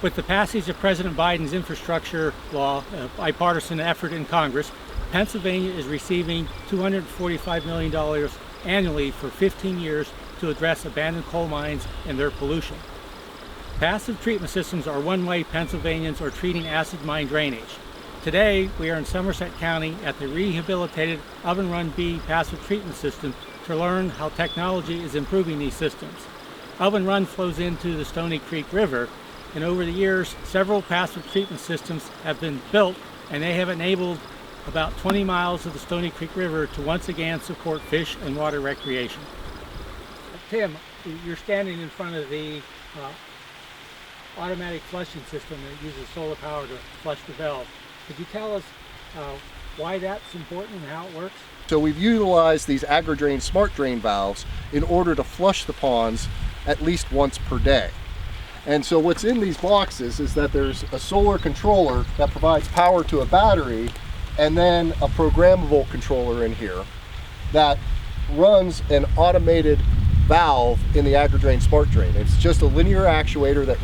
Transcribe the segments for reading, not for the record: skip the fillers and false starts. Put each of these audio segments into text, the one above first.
With the passage of President Biden's infrastructure law, a bipartisan effort in Congress, Pennsylvania is receiving $245 million annually for 15 years to address abandoned coal mines and their pollution. Passive treatment systems are one way Pennsylvanians are treating acid mine drainage. Today, we are in Somerset County at the rehabilitated Oven Run B passive treatment system to learn how technology is improving these systems. Oven Run flows into the Stony Creek River, and over the years, several passive treatment systems have been built, and they have enabled about 20 miles of the Stony Creek River to once again support fish and water recreation. Tim, you're standing in front of the automatic flushing system that uses solar power to flush the valve. Could you tell us why that's important and how it works? So we've utilized these AgriDrain Smart Drain valves in order to flush the ponds at least once per day. And so what's in these boxes is that there's a solar controller that provides power to a battery, and then a programmable controller in here that runs an automated valve in the AgriDrain Smart Drain. It's just a linear actuator that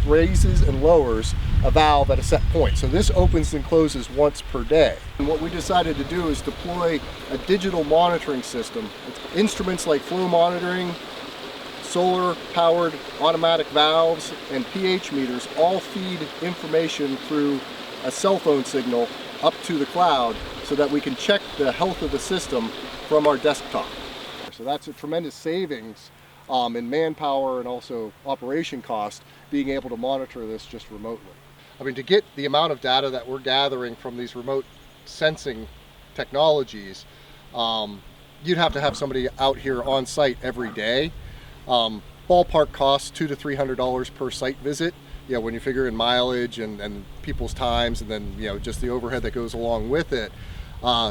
raises and lowers a valve at a set point. So this opens and closes once per day. And what we decided to do is deploy a digital monitoring system. Instruments like flow monitoring, solar powered automatic valves, and pH meters all feed information through a cell phone signal up to the cloud so that we can check the health of the system from our desktop. So that's a tremendous savings in manpower and also operation cost, being able to monitor this just remotely. I mean, to get the amount of data that we're gathering from these remote sensing technologies, you'd have to have somebody out here on site every day. Ballpark costs $200 to $300 per site visit. When you figure in mileage and people's times, and then just the overhead that goes along with it.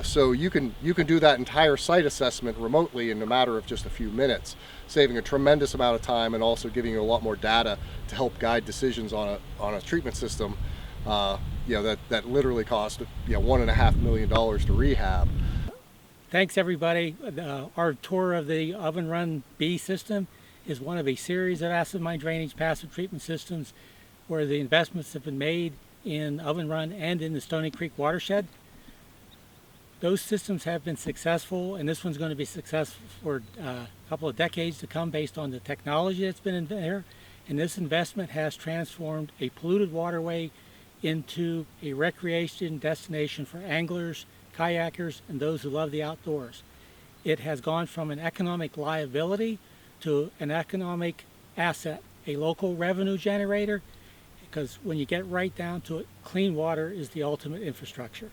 So you can do that entire site assessment remotely in a matter of just a few minutes, saving a tremendous amount of time and also giving you a lot more data to help guide decisions on a treatment system. That literally cost $1.5 million to rehab. Thanks everybody. Our tour of the Oven Run B system is one of a series of acid mine drainage passive treatment systems where the investments have been made in Oven Run and in the Stony Creek watershed. Those systems have been successful, and this one's going to be successful for a couple of decades to come based on the technology that's been in there. And this investment has transformed a polluted waterway into a recreation destination for anglers, kayakers, and those who love the outdoors. It has gone from an economic liability to an economic asset, a local revenue generator, because when you get right down to it, clean water is the ultimate infrastructure.